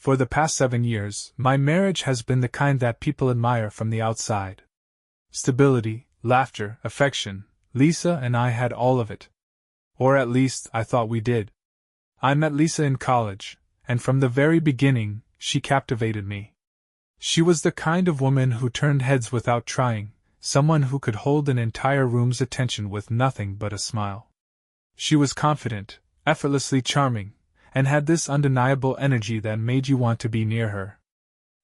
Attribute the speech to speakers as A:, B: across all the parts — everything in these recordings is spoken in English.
A: For the past 7 years, my marriage has been the kind that people admire from the outside. Stability, laughter, affection. Lisa and I had all of it. Or at least, I thought we did. I met Lisa in college, and from the very beginning, she captivated me. She was the kind of woman who turned heads without trying, someone who could hold an entire room's attention with nothing but a smile. She was confident, effortlessly charming, and had this undeniable energy that made you want to be near her.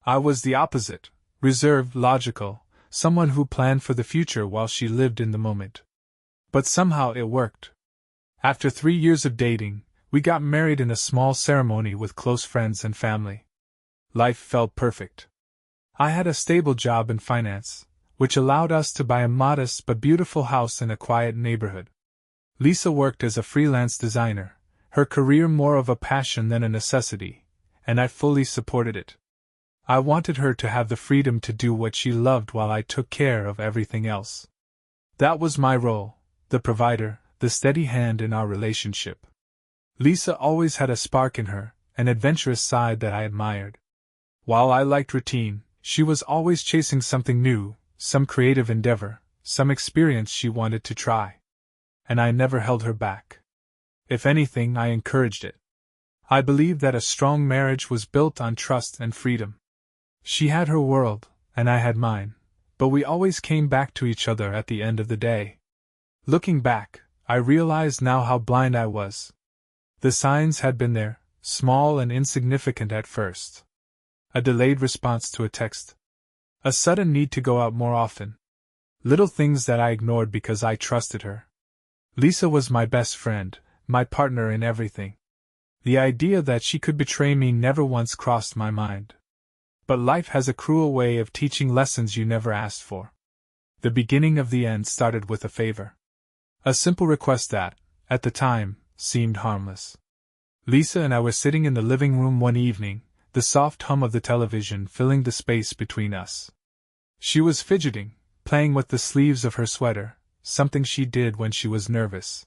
A: I was the opposite, reserved, logical, someone who planned for the future while she lived in the moment. But somehow it worked. After 3 years of dating, we got married in a small ceremony with close friends and family. Life felt perfect. I had a stable job in finance, which allowed us to buy a modest but beautiful house in a quiet neighborhood. Lisa worked as a freelance designer, her career more of a passion than a necessity, and I fully supported it. I wanted her to have the freedom to do what she loved while I took care of everything else. That was my role, the provider, the steady hand in our relationship. Lisa always had a spark in her, an adventurous side that I admired. While I liked routine, she was always chasing something new, some creative endeavor, some experience she wanted to try. And I never held her back. If anything, I encouraged it. I believed that a strong marriage was built on trust and freedom. She had her world, and I had mine, but we always came back to each other at the end of the day. Looking back, I realized now how blind I was. The signs had been there, small and insignificant at first. A delayed response to a text. A sudden need to go out more often. Little things that I ignored because I trusted her. Lisa was my best friend, my partner in everything. The idea that she could betray me never once crossed my mind. But life has a cruel way of teaching lessons you never asked for. The beginning of the end started with a favor. A simple request that, at the time, seemed harmless. Lisa and I were sitting in the living room one evening, the soft hum of the television filling the space between us. She was fidgeting, playing with the sleeves of her sweater, something she did when she was nervous.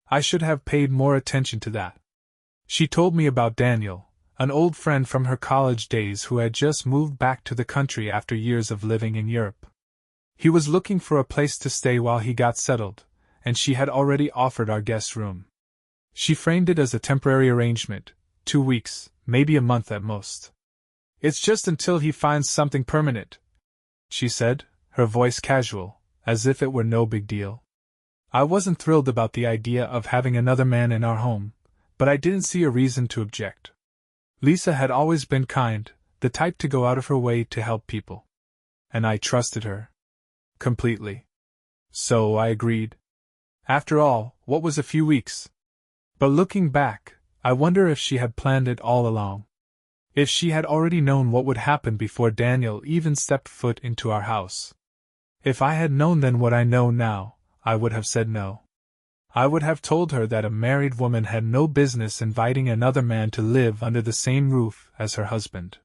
A: I should have paid more attention to that. She told me about Daniel, an old friend from her college days who had just moved back to the country after years of living in Europe. He was looking for a place to stay while he got settled, and she had already offered our guest room. She framed it as a temporary arrangement, 2 weeks, maybe a month at most. "It's just until he finds something permanent," she said, her voice casual, as if it were no big deal. I wasn't thrilled about the idea of having another man in our home, but I didn't see a reason to object. Lisa had always been kind, the type to go out of her way to help people. And I trusted her. Completely. So I agreed. After all, what was a few weeks? But looking back, I wonder if she had planned it all along. If she had already known what would happen before Daniel even stepped foot into our house. If I had known then what I know now, I would have said no. I would have told her that a married woman had no business inviting another man to live under the same roof as her husband.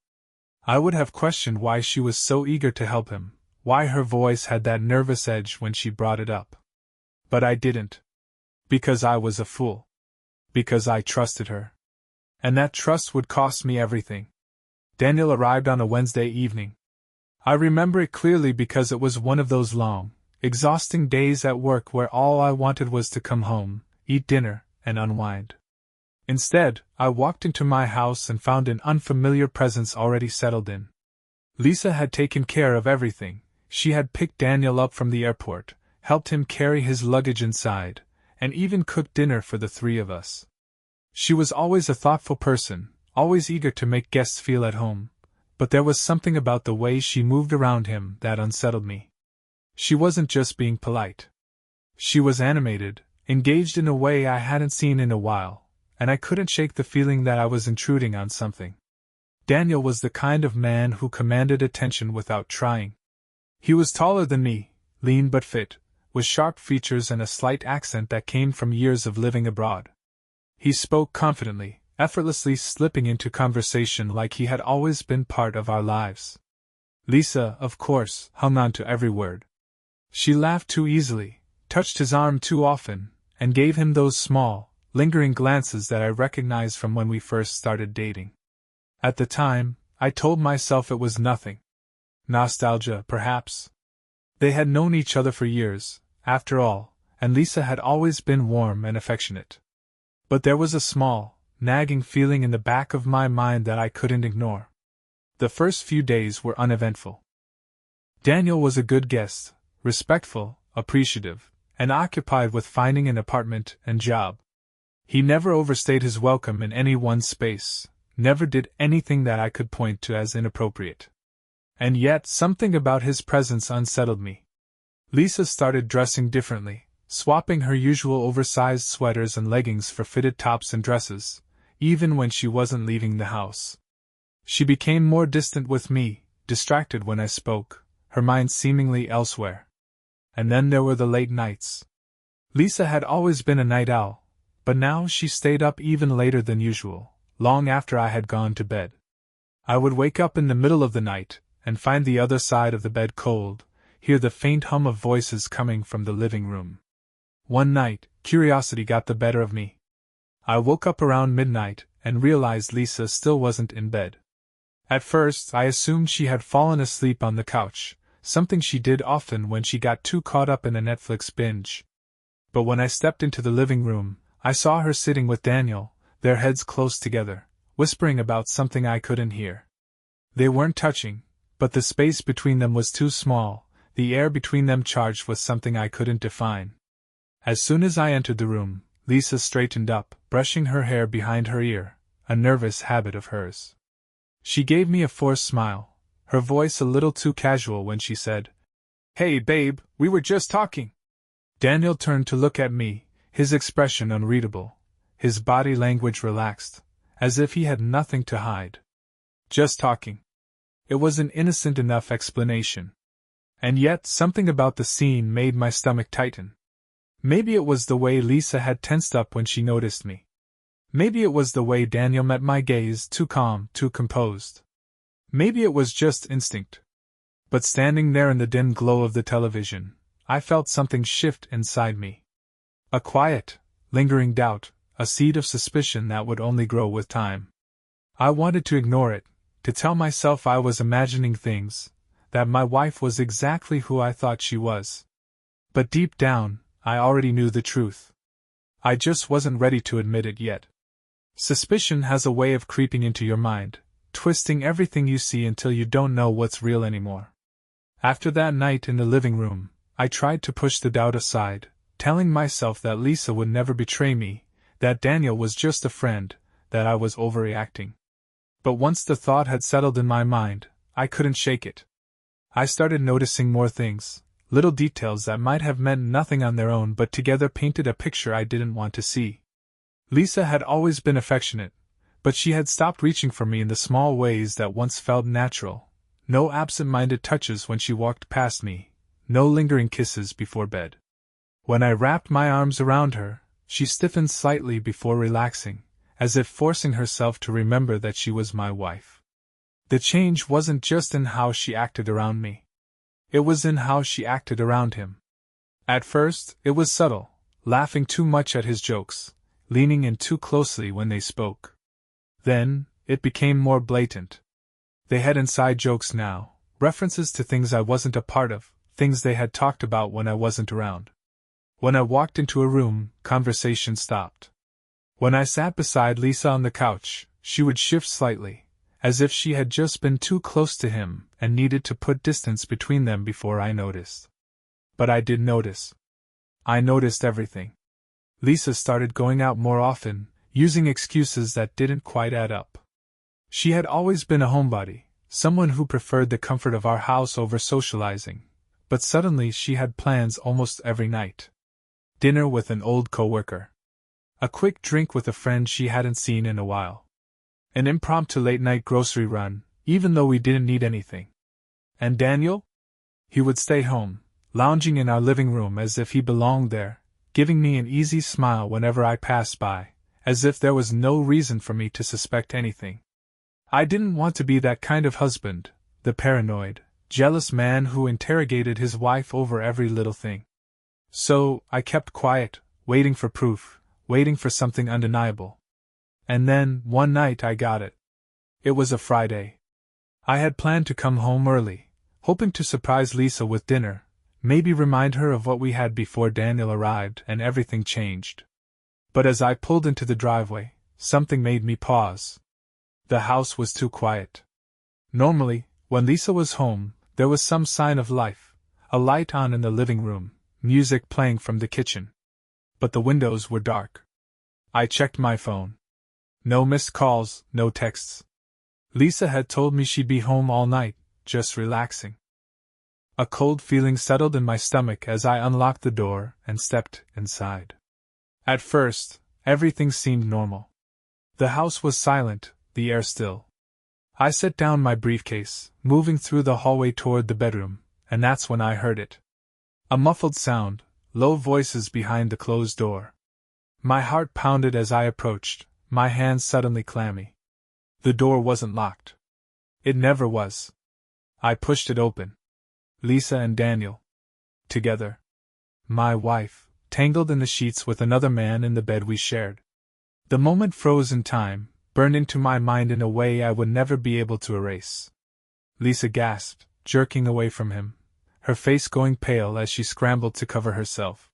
A: I would have questioned why she was so eager to help him, why her voice had that nervous edge when she brought it up. But I didn't. Because I was a fool. Because I trusted her. And that trust would cost me everything. Daniel arrived on a Wednesday evening. I remember it clearly because it was one of those long, exhausting days at work where all I wanted was to come home, eat dinner, and unwind. Instead, I walked into my house and found an unfamiliar presence already settled in. Lisa had taken care of everything. She had picked Daniel up from the airport, helped him carry his luggage inside, and even cooked dinner for the 3 of us. She was always a thoughtful person, always eager to make guests feel at home, but there was something about the way she moved around him that unsettled me. She wasn't just being polite. She was animated, engaged in a way I hadn't seen in a while, and I couldn't shake the feeling that I was intruding on something. Daniel was the kind of man who commanded attention without trying. He was taller than me, lean but fit, with sharp features and a slight accent that came from years of living abroad. He spoke confidently, effortlessly slipping into conversation like he had always been part of our lives. Lisa, of course, hung on to every word. She laughed too easily, touched his arm too often, and gave him those small, lingering glances that I recognized from when we first started dating. At the time, I told myself it was nothing. Nostalgia, perhaps. They had known each other for years, after all, and Lisa had always been warm and affectionate. But there was a small, nagging feeling in the back of my mind that I couldn't ignore. The first few days were uneventful. Daniel was a good guest, respectful, appreciative, and occupied with finding an apartment and job. He never overstayed his welcome in any one space, never did anything that I could point to as inappropriate. And yet something about his presence unsettled me. Lisa started dressing differently, swapping her usual oversized sweaters and leggings for fitted tops and dresses, even when she wasn't leaving the house. She became more distant with me, distracted when I spoke, her mind seemingly elsewhere. And then there were the late nights. Lisa had always been a night owl, but now she stayed up even later than usual, long after I had gone to bed. I would wake up in the middle of the night, and find the other side of the bed cold, hear the faint hum of voices coming from the living room. One night, curiosity got the better of me. I woke up around midnight, and realized Lisa still wasn't in bed. At first, I assumed she had fallen asleep on the couch, something she did often when she got too caught up in a Netflix binge. But when I stepped into the living room, I saw her sitting with Daniel, their heads close together, whispering about something I couldn't hear. They weren't touching, but the space between them was too small, the air between them charged with something I couldn't define. As soon as I entered the room, Lisa straightened up, brushing her hair behind her ear, a nervous habit of hers. She gave me a forced smile, her voice a little too casual when she said, "Hey babe, we were just talking." Daniel turned to look at me, his expression unreadable, his body language relaxed, as if he had nothing to hide. Just talking. It was an innocent enough explanation. And yet something about the scene made my stomach tighten. Maybe it was the way Lisa had tensed up when she noticed me. Maybe it was the way Daniel met my gaze, too calm, too composed. Maybe it was just instinct. But standing there in the dim glow of the television, I felt something shift inside me. A quiet, lingering doubt, a seed of suspicion that would only grow with time. I wanted to ignore it, to tell myself I was imagining things, that my wife was exactly who I thought she was. But deep down, I already knew the truth. I just wasn't ready to admit it yet. Suspicion has a way of creeping into your mind, twisting everything you see until you don't know what's real anymore. After that night in the living room, I tried to push the doubt aside, telling myself that Lisa would never betray me, that Daniel was just a friend, that I was overreacting. But once the thought had settled in my mind, I couldn't shake it. I started noticing more things, little details that might have meant nothing on their own but together painted a picture I didn't want to see. Lisa had always been affectionate, but she had stopped reaching for me in the small ways that once felt natural. No absent-minded touches when she walked past me, no lingering kisses before bed. When I wrapped my arms around her, she stiffened slightly before relaxing, as if forcing herself to remember that she was my wife. The change wasn't just in how she acted around me. It was in how she acted around him. At first, it was subtle, laughing too much at his jokes, leaning in too closely when they spoke. Then, it became more blatant. They had inside jokes now, references to things I wasn't a part of, things they had talked about when I wasn't around. When I walked into a room, conversation stopped. When I sat beside Lisa on the couch, she would shift slightly, as if she had just been too close to him and needed to put distance between them before I noticed. But I did notice. I noticed everything. Lisa started going out more often, using excuses that didn't quite add up. She had always been a homebody, someone who preferred the comfort of our house over socializing, but suddenly she had plans almost every night. Dinner with an old coworker. A quick drink with a friend she hadn't seen in a while. An impromptu late-night grocery run, even though we didn't need anything. And Daniel? He would stay home, lounging in our living room as if he belonged there, giving me an easy smile whenever I passed by, as if there was no reason for me to suspect anything. I didn't want to be that kind of husband, the paranoid, jealous man who interrogated his wife over every little thing. So, I kept quiet, waiting for proof, waiting for something undeniable. And then, one night I got it. It was a Friday. I had planned to come home early, hoping to surprise Lisa with dinner, maybe remind her of what we had before Daniel arrived and everything changed. But as I pulled into the driveway, something made me pause. The house was too quiet. Normally, when Lisa was home, there was some sign of life, a light on in the living room, music playing from the kitchen. But the windows were dark. I checked my phone. No missed calls, no texts. Lisa had told me she'd be home all night, just relaxing. A cold feeling settled in my stomach as I unlocked the door and stepped inside. At first, everything seemed normal. The house was silent, the air still. I set down my briefcase, moving through the hallway toward the bedroom, and that's when I heard it. A muffled sound, low voices behind the closed door. My heart pounded as I approached, my hands suddenly clammy. The door wasn't locked. It never was. I pushed it open. Lisa and Daniel. Together. My wife, tangled in the sheets with another man in the bed we shared. The moment froze in time, burned into my mind in a way I would never be able to erase. Lisa gasped, jerking away from him, her face going pale as she scrambled to cover herself.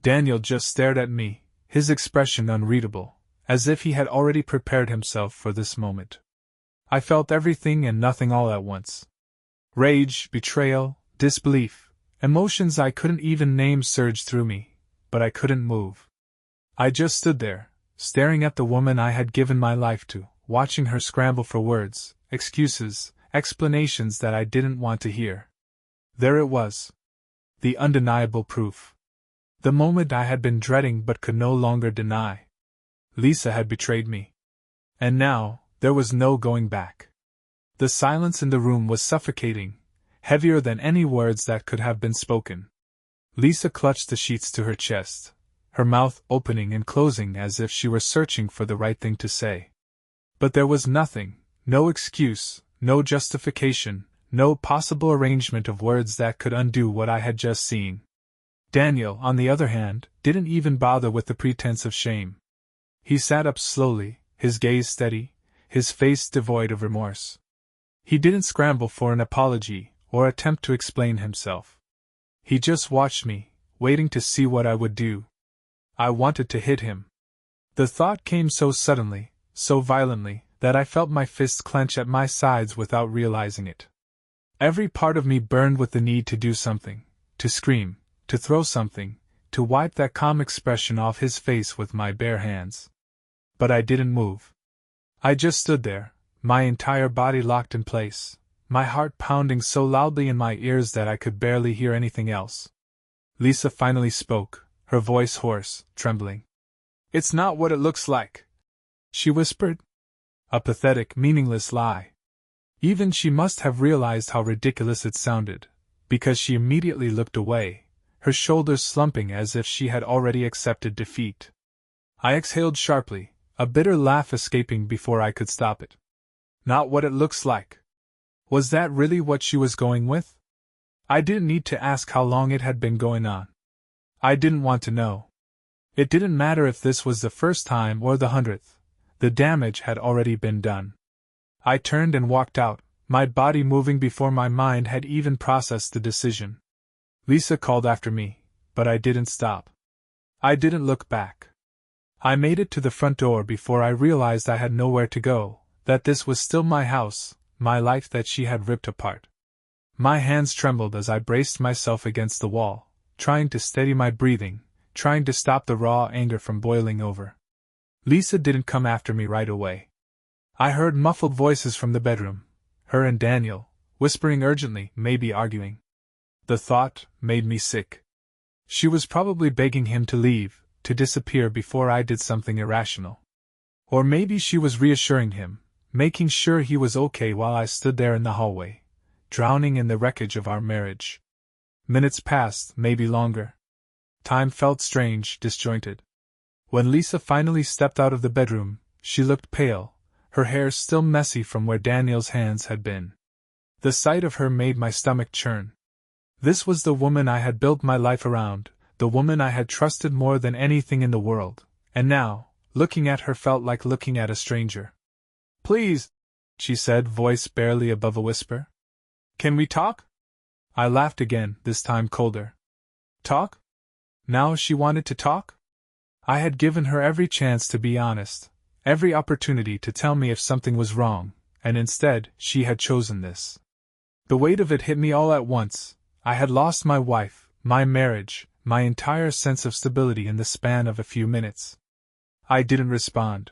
A: Daniel just stared at me, his expression unreadable, as if he had already prepared himself for this moment. I felt everything and nothing all at once. Rage, betrayal, disbelief, emotions I couldn't even name surged through me, but I couldn't move. I just stood there, staring at the woman I had given my life to, watching her scramble for words, excuses, explanations that I didn't want to hear. There it was. The undeniable proof. The moment I had been dreading but could no longer deny. Lisa had betrayed me. And now, there was no going back. The silence in the room was suffocating, heavier than any words that could have been spoken. Lisa clutched the sheets to her chest, her mouth opening and closing as if she were searching for the right thing to say. But there was nothing, no excuse, no justification, no possible arrangement of words that could undo what I had just seen. Daniel, on the other hand, didn't even bother with the pretense of shame. He sat up slowly, his gaze steady, his face devoid of remorse. He didn't scramble for an apology or attempt to explain himself. He just watched me, waiting to see what I would do. I wanted to hit him. The thought came so suddenly, so violently, that I felt my fists clench at my sides without realizing it. Every part of me burned with the need to do something, to scream, to throw something, to wipe that calm expression off his face with my bare hands. But I didn't move. I just stood there, my entire body locked in place, my heart pounding so loudly in my ears that I could barely hear anything else. Lisa finally spoke, her voice hoarse, trembling. "It's not what it looks like," she whispered. A pathetic, meaningless lie. Even she must have realized how ridiculous it sounded, because she immediately looked away, her shoulders slumping as if she had already accepted defeat. I exhaled sharply, a bitter laugh escaping before I could stop it. Not what it looks like. Was that really what she was going with? I didn't need to ask how long it had been going on. I didn't want to know. It didn't matter if this was the first time or the 100th. The damage had already been done. I turned and walked out, my body moving before my mind had even processed the decision. Lisa called after me, but I didn't stop. I didn't look back. I made it to the front door before I realized I had nowhere to go, that this was still my house, my life that she had ripped apart. My hands trembled as I braced myself against the wall, trying to steady my breathing, trying to stop the raw anger from boiling over. Lisa didn't come after me right away. I heard muffled voices from the bedroom, her and Daniel, whispering urgently, maybe arguing. The thought made me sick. She was probably begging him to leave, to disappear before I did something irrational. Or maybe she was reassuring him, making sure he was okay while I stood there in the hallway, drowning in the wreckage of our marriage. Minutes passed, maybe longer. Time felt strange, disjointed. When Lisa finally stepped out of the bedroom, she looked pale, her hair still messy from where Daniel's hands had been. The sight of her made my stomach churn. This was the woman I had built my life around, the woman I had trusted more than anything in the world, and now, looking at her felt like looking at a stranger. "Please," she said, voice barely above a whisper. Can we talk? I laughed again, this time colder. Talk? Now she wanted to talk? I had given her every chance to be honest, every opportunity to tell me if something was wrong, and instead, she had chosen this. The weight of it hit me all at once. I had lost my wife, my marriage, my entire sense of stability in the span of a few minutes. I didn't respond.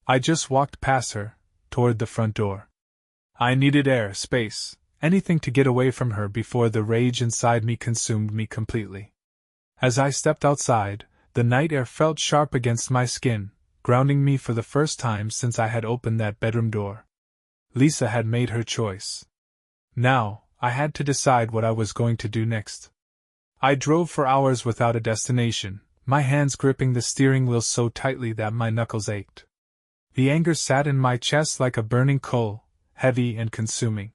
A: I just walked past her, toward the front door. I needed air, space, anything to get away from her before the rage inside me consumed me completely. As I stepped outside, the night air felt sharp against my skin, grounding me for the first time since I had opened that bedroom door. Lisa had made her choice. Now, I had to decide what I was going to do next. I drove for hours without a destination, my hands gripping the steering wheel so tightly that my knuckles ached. The anger sat in my chest like a burning coal, heavy and consuming.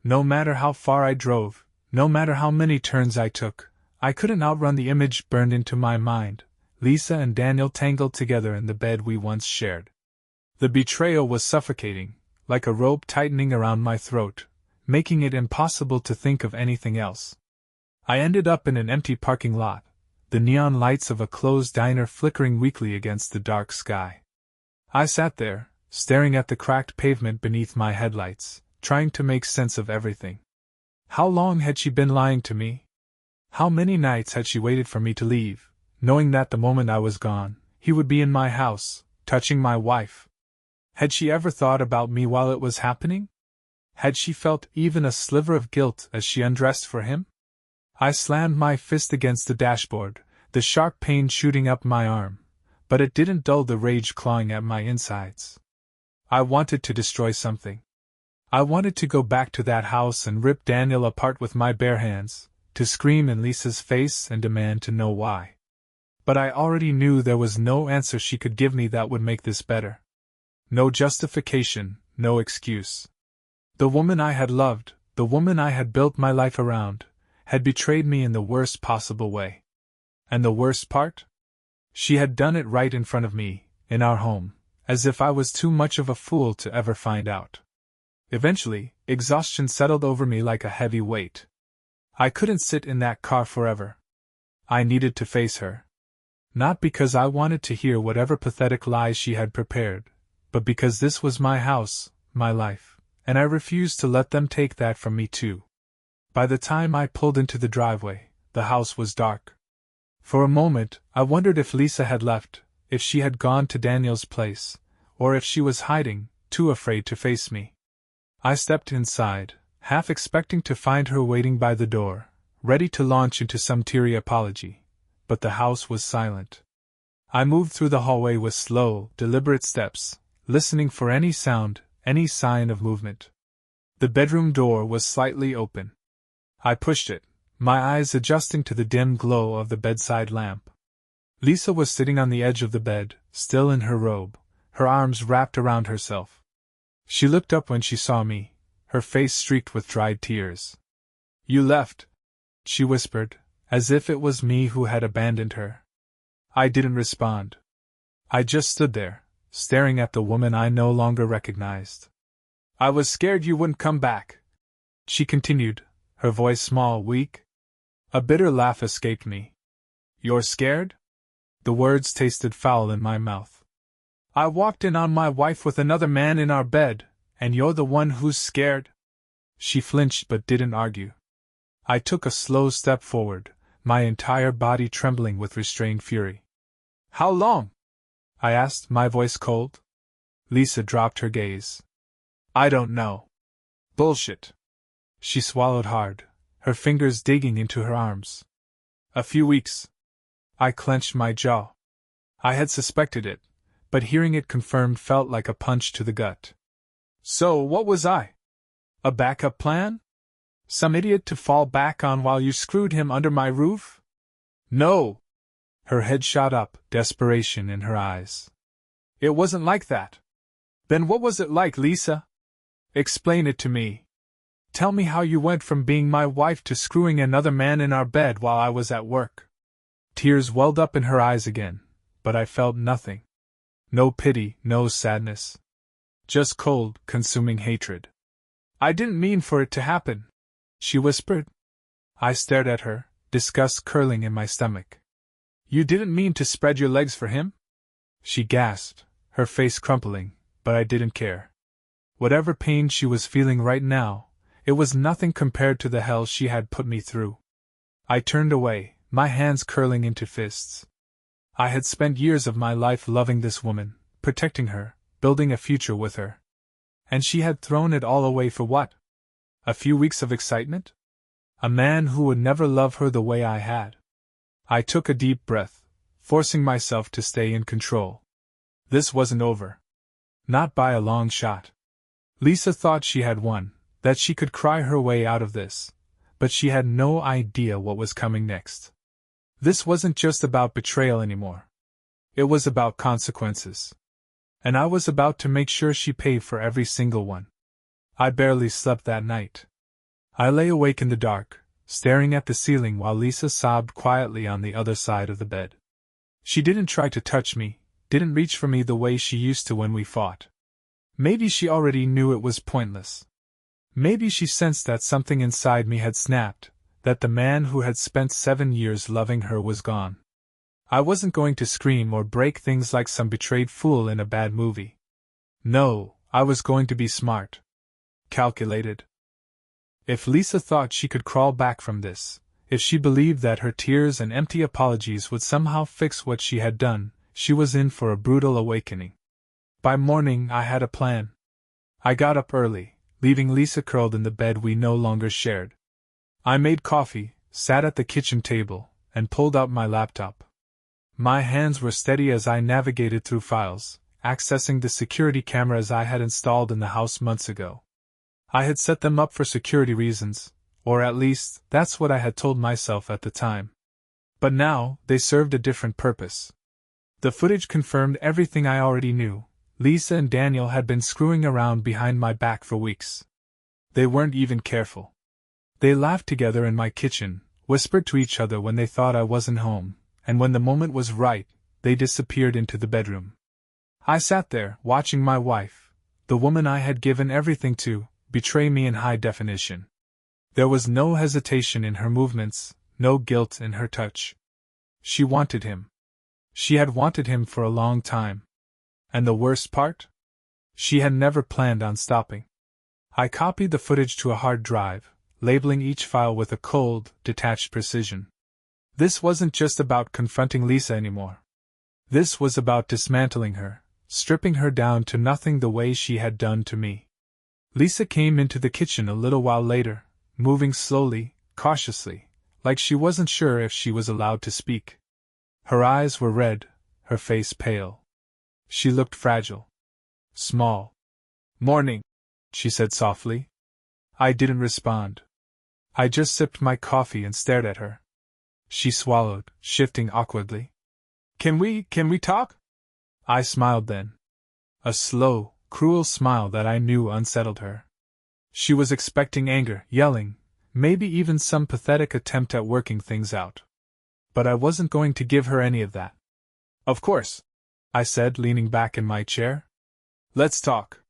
A: No matter how far I drove, no matter how many turns I took, I couldn't outrun the image burned into my mind, Lisa and Daniel tangled together in the bed we once shared. The betrayal was suffocating, like a rope tightening around my throat, making it impossible to think of anything else. I ended up in an empty parking lot, the neon lights of a closed diner flickering weakly against the dark sky. I sat there, staring at the cracked pavement beneath my headlights, trying to make sense of everything. How long had she been lying to me? How many nights had she waited for me to leave, knowing that the moment I was gone, he would be in my house, touching my wife? Had she ever thought about me while it was happening? Had she felt even a sliver of guilt as she undressed for him? I slammed my fist against the dashboard, the sharp pain shooting up my arm, but it didn't dull the rage clawing at my insides. I wanted to destroy something. I wanted to go back to that house and rip Daniel apart with my bare hands, to scream in Lisa's face and demand to know why. But I already knew there was no answer she could give me that would make this better. No justification, no excuse. The woman I had loved, the woman I had built my life around, had betrayed me in the worst possible way. And the worst part? She had done it right in front of me, in our home, as if I was too much of a fool to ever find out. Eventually, exhaustion settled over me like a heavy weight. I couldn't sit in that car forever. I needed to face her. Not because I wanted to hear whatever pathetic lies she had prepared, but because this was my house, my life, and I refused to let them take that from me too. By the time I pulled into the driveway, the house was dark. For a moment, I wondered if Lisa had left, if she had gone to Daniel's place, or if she was hiding, too afraid to face me. I stepped inside, half expecting to find her waiting by the door, ready to launch into some teary apology, but the house was silent. I moved through the hallway with slow, deliberate steps, listening for any sound, any sign of movement. The bedroom door was slightly open. I pushed it, my eyes adjusting to the dim glow of the bedside lamp. Lisa was sitting on the edge of the bed, still in her robe, her arms wrapped around herself. She looked up when she saw me, her face streaked with dried tears. "You left," she whispered, as if it was me who had abandoned her. I didn't respond. I just stood there, staring at the woman I no longer recognized. "I was scared you wouldn't come back," she continued, her voice small, weak. A bitter laugh escaped me. "You're scared?" The words tasted foul in my mouth. "I walked in on my wife with another man in our bed, and you're the one who's scared?" She flinched but didn't argue. I took a slow step forward, my entire body trembling with restrained fury. "How long?" I asked, my voice cold. Lisa dropped her gaze. "I don't know." "Bullshit." She swallowed hard, her fingers digging into her arms. "A few weeks." I clenched my jaw. I had suspected it, but hearing it confirmed felt like a punch to the gut. "So what was I? A backup plan? Some idiot to fall back on while you screwed him under my roof?" "No!" Her head shot up, desperation in her eyes. "It wasn't like that." "Then what was it like, Lisa? Explain it to me. Tell me how you went from being my wife to screwing another man in our bed while I was at work." Tears welled up in her eyes again, but I felt nothing. No pity, no sadness. Just cold, consuming hatred. I didn't mean for it to happen, she whispered. I stared at her, disgust curling in my stomach. You didn't mean to spread your legs for him? She gasped, her face crumpling, but I didn't care. Whatever pain she was feeling right now, it was nothing compared to the hell she had put me through. I turned away, my hands curling into fists. I had spent years of my life loving this woman, protecting her, building a future with her. And she had thrown it all away for what? A few weeks of excitement? A man who would never love her the way I had. I took a deep breath, forcing myself to stay in control. This wasn't over. Not by a long shot. Lisa thought she had won, that she could cry her way out of this, but she had no idea what was coming next. This wasn't just about betrayal anymore. It was about consequences. And I was about to make sure she paid for every single one. I barely slept that night. I lay awake in the dark, staring at the ceiling while Lisa sobbed quietly on the other side of the bed. She didn't try to touch me, didn't reach for me the way she used to when we fought. Maybe she already knew it was pointless. Maybe she sensed that something inside me had snapped, that the man who had spent 7 years loving her was gone. I wasn't going to scream or break things like some betrayed fool in a bad movie. No, I was going to be smart. Calculated. If Lisa thought she could crawl back from this, if she believed that her tears and empty apologies would somehow fix what she had done, she was in for a brutal awakening. By morning I had a plan. I got up early, leaving Lisa curled in the bed we no longer shared. I made coffee, sat at the kitchen table, and pulled out my laptop. My hands were steady as I navigated through files, accessing the security cameras I had installed in the house months ago. I had set them up for security reasons, or at least, that's what I had told myself at the time. But now, they served a different purpose. The footage confirmed everything I already knew. Lisa and Daniel had been screwing around behind my back for weeks. They weren't even careful. They laughed together in my kitchen, whispered to each other when they thought I wasn't home, and when the moment was right, they disappeared into the bedroom. I sat there, watching my wife, the woman I had given everything to, betray me in high definition. There was no hesitation in her movements, no guilt in her touch. She wanted him. She had wanted him for a long time. And the worst part? She had never planned on stopping. I copied the footage to a hard drive, labeling each file with a cold, detached precision. This wasn't just about confronting Lisa anymore. This was about dismantling her, stripping her down to nothing the way she had done to me. Lisa came into the kitchen a little while later, moving slowly, cautiously, like she wasn't sure if she was allowed to speak. Her eyes were red, her face pale. She looked fragile. Small. "Morning," she said softly. I didn't respond. I just sipped my coffee and stared at her. She swallowed, shifting awkwardly. Can we talk?" I smiled then. A slow, cruel smile that I knew unsettled her. She was expecting anger, yelling, maybe even some pathetic attempt at working things out. But I wasn't going to give her any of that. "Of course," I said, leaning back in my chair. "Let's talk."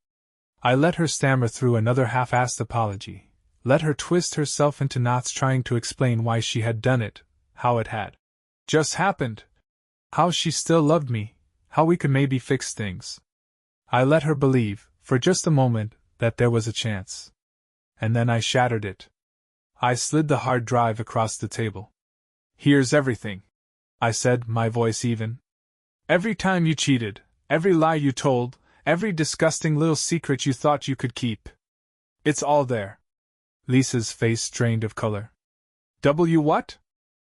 A: I let her stammer through another half-assed apology, let her twist herself into knots trying to explain why she had done it, how it had just happened, how she still loved me, how we could maybe fix things. I let her believe, for just a moment, that there was a chance. And then I shattered it. I slid the hard drive across the table. "Here's everything," I said, my voice even. "Every time you cheated, every lie you told, every disgusting little secret you thought you could keep. It's all there." Lisa's face drained of color. What?"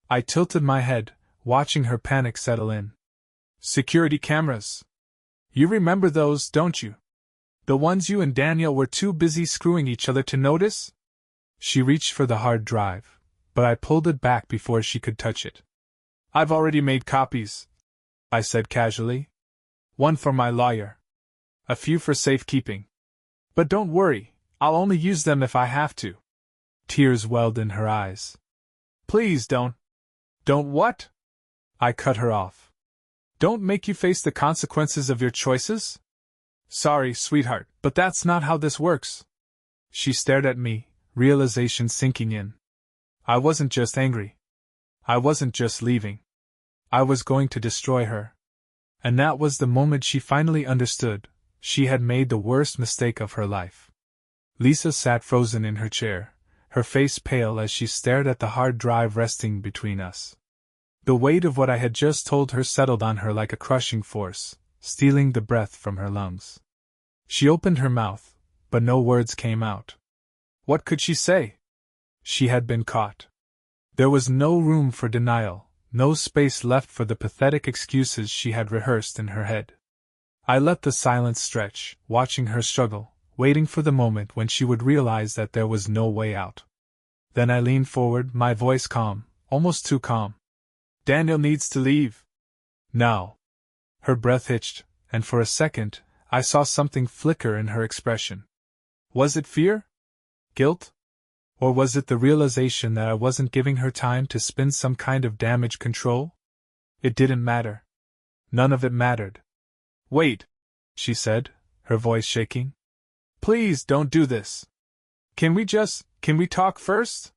A: I tilted my head, watching her panic settle in. "Security cameras. You remember those, don't you? The ones you and Daniel were too busy screwing each other to notice?" She reached for the hard drive, but I pulled it back before she could touch it. "I've already made copies," I said casually. "One for my lawyer. A few for safekeeping. But don't worry, I'll only use them if I have to." Tears welled in her eyes. "Please don't." "Don't what?" I cut her off. "Don't make you face the consequences of your choices?" "Sorry, sweetheart, But that's not how this works. She stared at me, realization sinking in. I wasn't just angry. I wasn't just leaving. I was going to destroy her. And that was the moment she finally understood. She had made the worst mistake of her life. Lisa sat frozen in her chair, her face pale as she stared at the hard drive resting between us. The weight of what I had just told her settled on her like a crushing force, stealing the breath from her lungs. She opened her mouth, but no words came out. What could she say? She had been caught. There was no room for denial, no space left for the pathetic excuses she had rehearsed in her head. I let the silence stretch, watching her struggle, waiting for the moment when she would realize that there was no way out. Then I leaned forward, my voice calm, almost too calm. Daniel needs to leave. Now. Her breath hitched, and for a second, I saw something flicker in her expression. Was it fear? Guilt? Or was it the realization that I wasn't giving her time to spin some kind of damage control? It didn't matter. None of it mattered. Wait, she said, her voice shaking. Please don't do this. Can we talk first?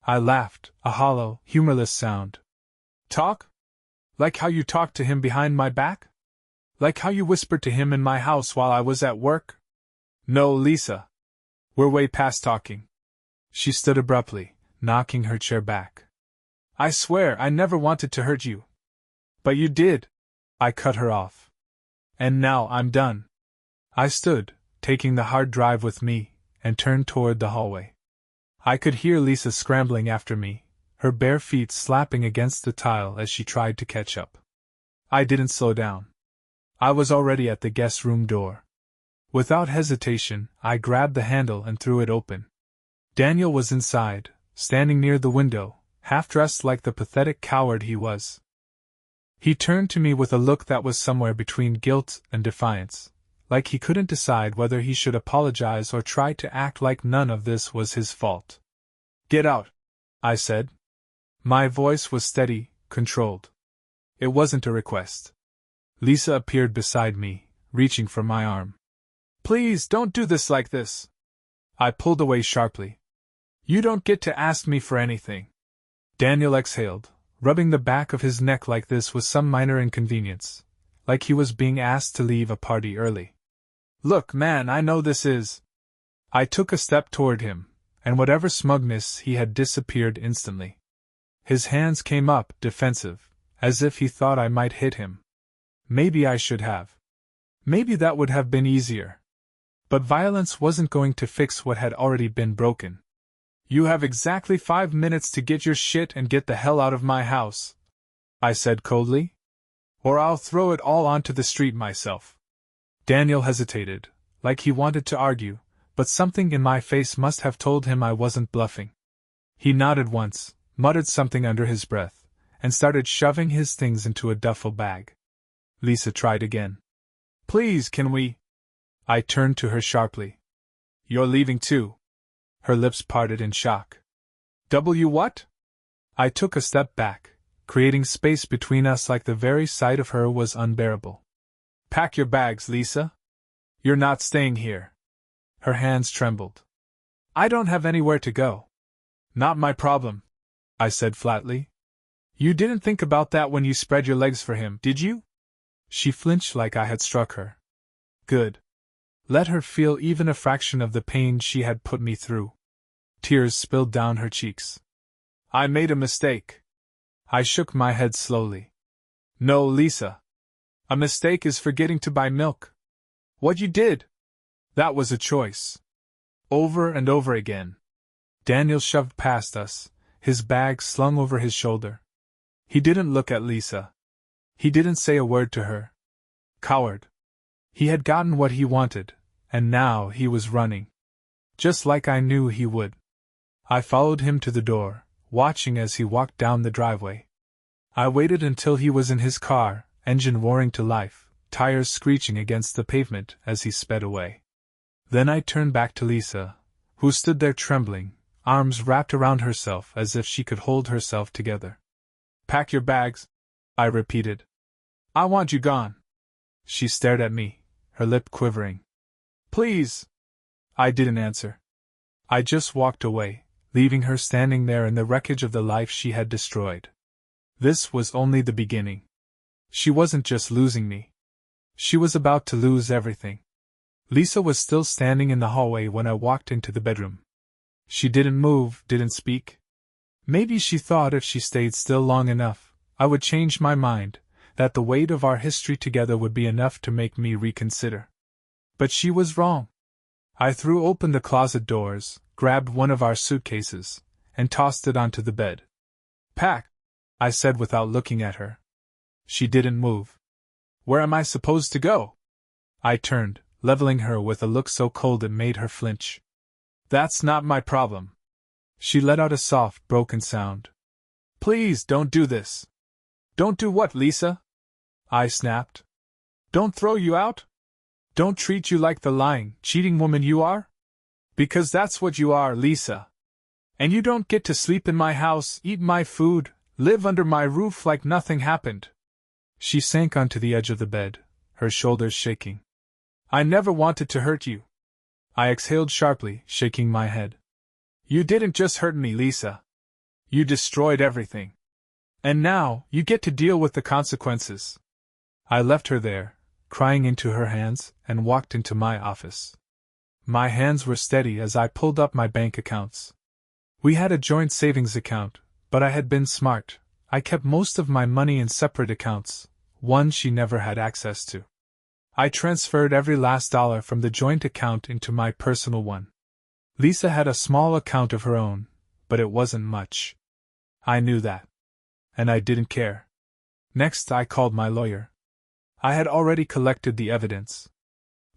A: I laughed, a hollow, humorless sound. Talk? Like how you talked to him behind my back? Like how you whispered to him in my house while I was at work? No, Lisa. We're way past talking. She stood abruptly, knocking her chair back. I swear I never wanted to hurt you. But you did. I cut her off. And now I'm done. I stood, taking the hard drive with me, and turned toward the hallway. I could hear Lisa scrambling after me, her bare feet slapping against the tile as she tried to catch up. I didn't slow down. I was already at the guest room door. Without hesitation, I grabbed the handle and threw it open. Daniel was inside, standing near the window, half-dressed like the pathetic coward he was. He turned to me with a look that was somewhere between guilt and defiance, like he couldn't decide whether he should apologize or try to act like none of this was his fault. Get out, I said. My voice was steady, controlled. It wasn't a request. Lisa appeared beside me, reaching for my arm. Please don't do this like this. I pulled away sharply. You don't get to ask me for anything. Daniel exhaled, rubbing the back of his neck like this was some minor inconvenience, like he was being asked to leave a party early. Look, man, I know this is. I took a step toward him, and whatever smugness he had disappeared instantly. His hands came up, defensive, as if he thought I might hit him. Maybe I should have. Maybe that would have been easier. But violence wasn't going to fix what had already been broken. You have exactly 5 minutes to get your shit and get the hell out of my house, I said coldly. Or I'll throw it all onto the street myself. Daniel hesitated, like he wanted to argue, but something in my face must have told him I wasn't bluffing. He nodded once, muttered something under his breath, and started shoving his things into a duffel bag. Lisa tried again. Please, can we? I turned to her sharply. You're leaving too. Her lips parted in shock. What? I took a step back, creating space between us like the very sight of her was unbearable. Pack your bags, Lisa. You're not staying here. Her hands trembled. I don't have anywhere to go. Not my problem, I said flatly. You didn't think about that when you spread your legs for him, did you? She flinched like I had struck her. Good. Let her feel even a fraction of the pain she had put me through. Tears spilled down her cheeks. I made a mistake. I shook my head slowly. No, Lisa. A mistake is forgetting to buy milk. What you did? That was a choice. Over and over again. Daniel shoved past us, his bag slung over his shoulder. He didn't look at Lisa. He didn't say a word to her. Coward. He had gotten what he wanted, and now he was running. Just like I knew he would. I followed him to the door, watching as he walked down the driveway. I waited until he was in his car, engine roaring to life, tires screeching against the pavement as he sped away. Then I turned back to Lisa, who stood there trembling, arms wrapped around herself as if she could hold herself together. Pack your bags, I repeated. I want you gone. She stared at me, her lip quivering. Please. I didn't answer. I just walked away, leaving her standing there in the wreckage of the life she had destroyed. This was only the beginning. She wasn't just losing me. She was about to lose everything. Lisa was still standing in the hallway when I walked into the bedroom. She didn't move, didn't speak. Maybe she thought if she stayed still long enough, I would change my mind, that the weight of our history together would be enough to make me reconsider. But she was wrong. I threw open the closet doors, grabbed one of our suitcases, and tossed it onto the bed. Pack, I said without looking at her. She didn't move. Where am I supposed to go? I turned, leveling her with a look so cold it made her flinch. That's not my problem. She let out a soft, broken sound. Please don't do this. Don't do what, Lisa? I snapped. Don't throw you out? Don't treat you like the lying, cheating woman you are? Because that's what you are, Lisa. And you don't get to sleep in my house, eat my food, live under my roof like nothing happened. She sank onto the edge of the bed, her shoulders shaking. I never wanted to hurt you. I exhaled sharply, shaking my head. You didn't just hurt me, Lisa. You destroyed everything. And now, you get to deal with the consequences. I left her there, crying into her hands, and walked into my office. My hands were steady as I pulled up my bank accounts. We had a joint savings account, but I had been smart. I kept most of my money in separate accounts, one she never had access to. I transferred every last dollar from the joint account into my personal one. Lisa had a small account of her own, but it wasn't much. I knew that. And I didn't care. Next, I called my lawyer. I had already collected the evidence.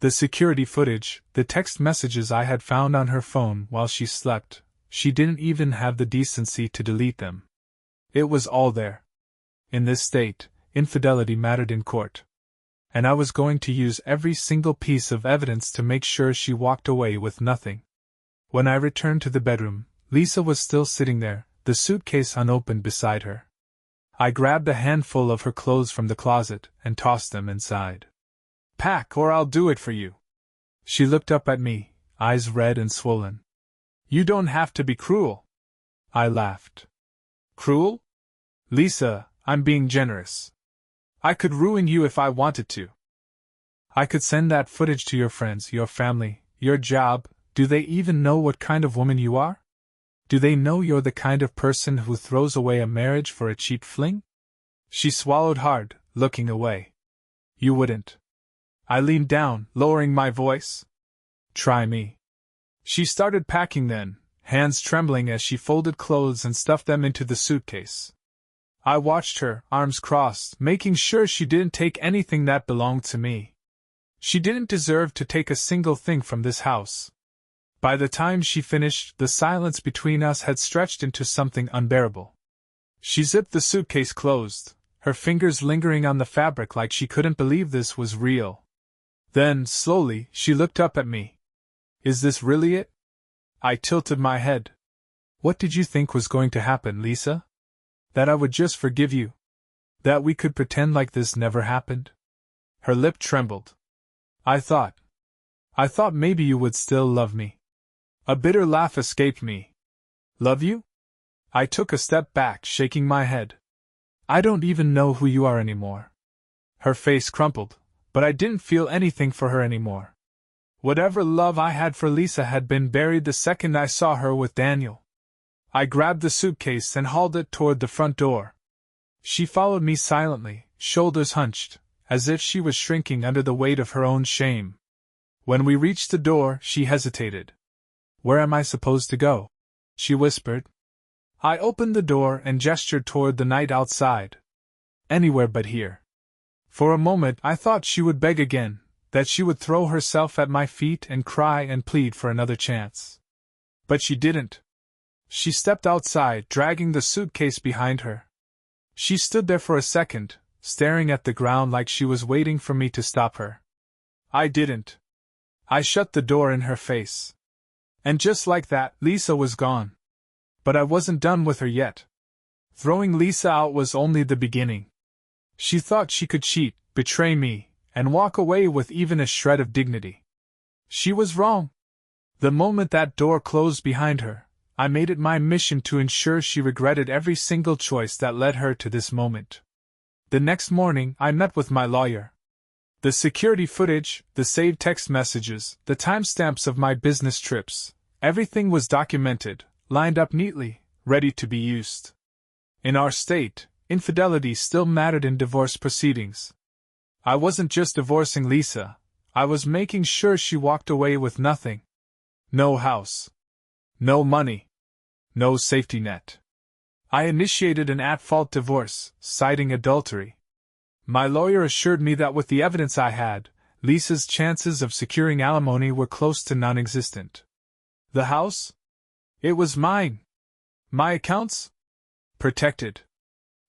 A: The security footage, the text messages I had found on her phone while she slept, she didn't even have the decency to delete them. It was all there. In this state, infidelity mattered in court. And I was going to use every single piece of evidence to make sure she walked away with nothing. When I returned to the bedroom, Lisa was still sitting there, the suitcase unopened beside her. I grabbed a handful of her clothes from the closet and tossed them inside. Pack or I'll do it for you. She looked up at me, eyes red and swollen. You don't have to be cruel. I laughed. Cruel? Lisa, I'm being generous. I could ruin you if I wanted to. I could send that footage to your friends, your family, your job. Do they even know what kind of woman you are? Do they know you're the kind of person who throws away a marriage for a cheap fling? She swallowed hard, looking away. You wouldn't. I leaned down, lowering my voice. Try me. She started packing then, hands trembling as she folded clothes and stuffed them into the suitcase. I watched her, arms crossed, making sure she didn't take anything that belonged to me. She didn't deserve to take a single thing from this house. By the time she finished, the silence between us had stretched into something unbearable. She zipped the suitcase closed, her fingers lingering on the fabric like she couldn't believe this was real. Then, slowly, she looked up at me. Is this really it? I tilted my head. What did you think was going to happen, Lisa? That I would just forgive you? That we could pretend like this never happened? Her lip trembled. I thought maybe you would still love me. A bitter laugh escaped me. Love you? I took a step back, shaking my head. I don't even know who you are anymore. Her face crumpled, but I didn't feel anything for her anymore. Whatever love I had for Lisa had been buried the second I saw her with Daniel. I grabbed the suitcase and hauled it toward the front door. She followed me silently, shoulders hunched, as if she was shrinking under the weight of her own shame. When we reached the door, she hesitated. Where am I supposed to go? She whispered. I opened the door and gestured toward the night outside. Anywhere but here. For a moment I thought she would beg again, that she would throw herself at my feet and cry and plead for another chance. But she didn't. She stepped outside, dragging the suitcase behind her. She stood there for a second, staring at the ground like she was waiting for me to stop her. I didn't. I shut the door in her face. And just like that, Lisa was gone. But I wasn't done with her yet. Throwing Lisa out was only the beginning. She thought she could cheat, betray me, and walk away with even a shred of dignity. She was wrong. The moment that door closed behind her, I made it my mission to ensure she regretted every single choice that led her to this moment. The next morning, I met with my lawyer. The security footage, the saved text messages, the timestamps of my business trips, everything was documented, lined up neatly, ready to be used. In our state, infidelity still mattered in divorce proceedings. I wasn't just divorcing Lisa, I was making sure she walked away with nothing. No house. No money. No safety net. I initiated an at-fault divorce, citing adultery. My lawyer assured me that with the evidence I had, Lisa's chances of securing alimony were close to non-existent. The house? It was mine. My accounts? Protected.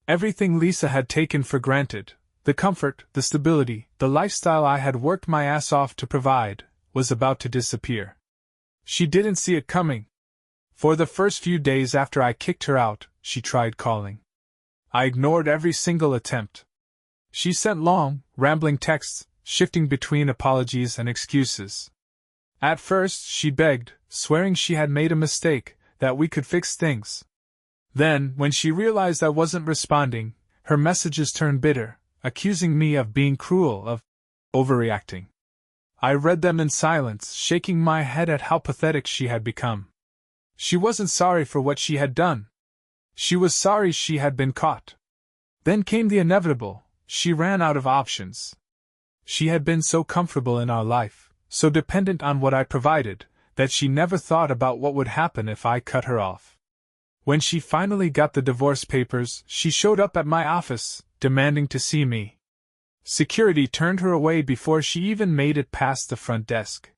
A: Everything Lisa had taken for granted, the comfort, the stability, the lifestyle I had worked my ass off to provide, was about to disappear. She didn't see it coming. For the first few days after I kicked her out, she tried calling. I ignored every single attempt. She sent long, rambling texts, shifting between apologies and excuses. At first, she begged, swearing she had made a mistake, that we could fix things. Then, when she realized I wasn't responding, her messages turned bitter, accusing me of being cruel, of overreacting. I read them in silence, shaking my head at how pathetic she had become. She wasn't sorry for what she had done. She was sorry she had been caught. Then came the inevitable. She ran out of options. She had been so comfortable in our life, so dependent on what I provided, that she never thought about what would happen if I cut her off. When she finally got the divorce papers, she showed up at my office, demanding to see me. Security turned her away before she even made it past the front desk.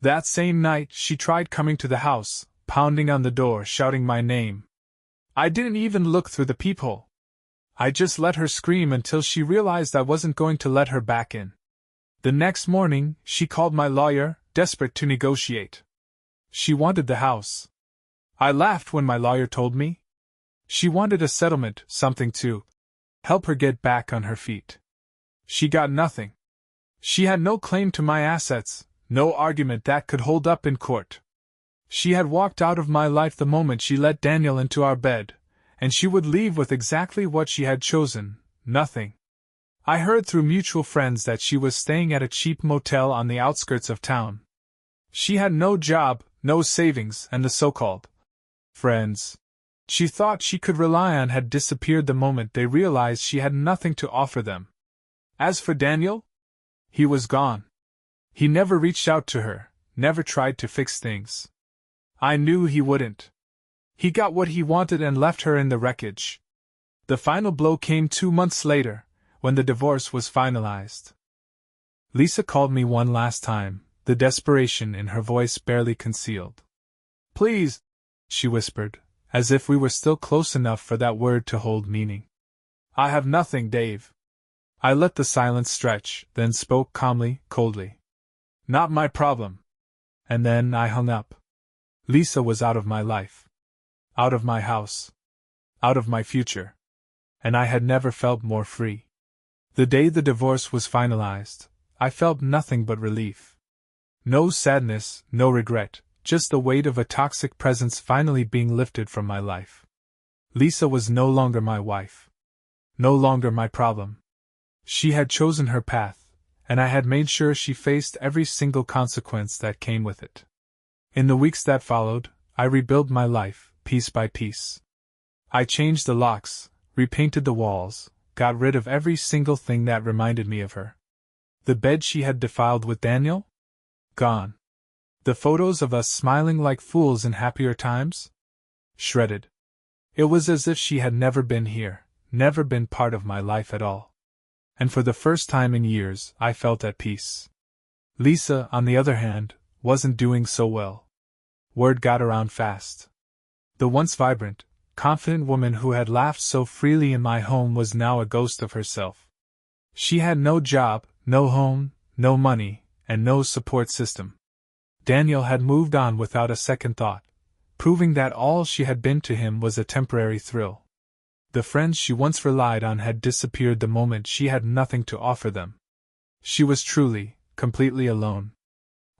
A: That same night, she tried coming to the house, pounding on the door, shouting my name. I didn't even look through the peephole. I just let her scream until she realized I wasn't going to let her back in. The next morning, she called my lawyer, desperate to negotiate. She wanted the house. I laughed when my lawyer told me. She wanted a settlement, something to help her get back on her feet. She got nothing. She had no claim to my assets, no argument that could hold up in court. She had walked out of my life the moment she let Daniel into our bed, and she would leave with exactly what she had chosen, nothing. I heard through mutual friends that she was staying at a cheap motel on the outskirts of town. She had no job, no savings, and the so-called friends she thought she could rely on had disappeared the moment they realized she had nothing to offer them. As for Daniel, he was gone. He never reached out to her, never tried to fix things. I knew he wouldn't. He got what he wanted and left her in the wreckage. The final blow came 2 months later, when the divorce was finalized. Lisa called me one last time, the desperation in her voice barely concealed. "Please," she whispered, as if we were still close enough for that word to hold meaning. "I have nothing, Dave." I let the silence stretch, then spoke calmly, coldly. "Not my problem." And then I hung up. Lisa was out of my life. Out of my house. Out of my future. And I had never felt more free. The day the divorce was finalized, I felt nothing but relief. No sadness, no regret, just the weight of a toxic presence finally being lifted from my life. Lisa was no longer my wife. No longer my problem. She had chosen her path, and I had made sure she faced every single consequence that came with it. In the weeks that followed, I rebuilt my life, piece by piece. I changed the locks, repainted the walls, got rid of every single thing that reminded me of her. The bed she had defiled with Daniel? Gone. The photos of us smiling like fools in happier times? Shredded. It was as if she had never been here, never been part of my life at all. And for the first time in years, I felt at peace. Lisa, on the other hand, wasn't doing so well. Word got around fast. The once vibrant, confident woman who had laughed so freely in my home was now a ghost of herself. She had no job, no home, no money, and no support system. Daniel had moved on without a second thought, proving that all she had been to him was a temporary thrill. The friends she once relied on had disappeared the moment she had nothing to offer them. She was truly, completely alone.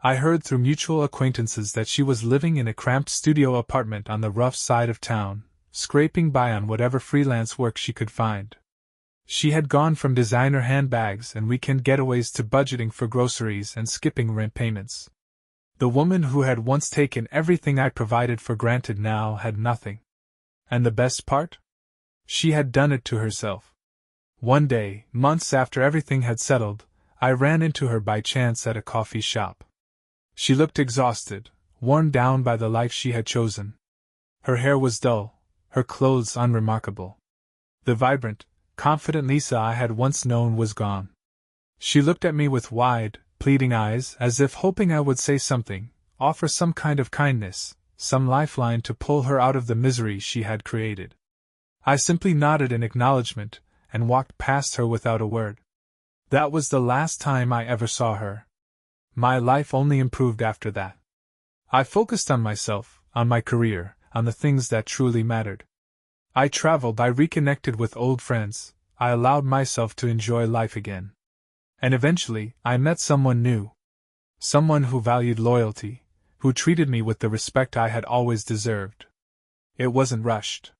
A: I heard through mutual acquaintances that she was living in a cramped studio apartment on the rough side of town, scraping by on whatever freelance work she could find. She had gone from designer handbags and weekend getaways to budgeting for groceries and skipping rent payments. The woman who had once taken everything I provided for granted now had nothing. And the best part? She had done it to herself. One day, months after everything had settled, I ran into her by chance at a coffee shop. She looked exhausted, worn down by the life she had chosen. Her hair was dull, her clothes unremarkable. The vibrant, confident Lisa I had once known was gone. She looked at me with wide, pleading eyes, as if hoping I would say something, offer some kind of kindness, some lifeline to pull her out of the misery she had created. I simply nodded in acknowledgement, and walked past her without a word. That was the last time I ever saw her. My life only improved after that. I focused on myself, on my career, on the things that truly mattered. I traveled, I reconnected with old friends, I allowed myself to enjoy life again. And eventually, I met someone new. Someone who valued loyalty, who treated me with the respect I had always deserved. It wasn't rushed.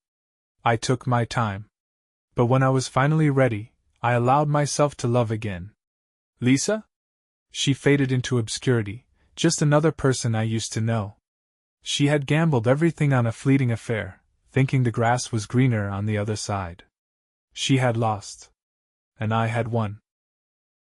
A: I took my time. But when I was finally ready, I allowed myself to love again. Lisa? She faded into obscurity, just another person I used to know. She had gambled everything on a fleeting affair, thinking the grass was greener on the other side. She had lost. And I had won.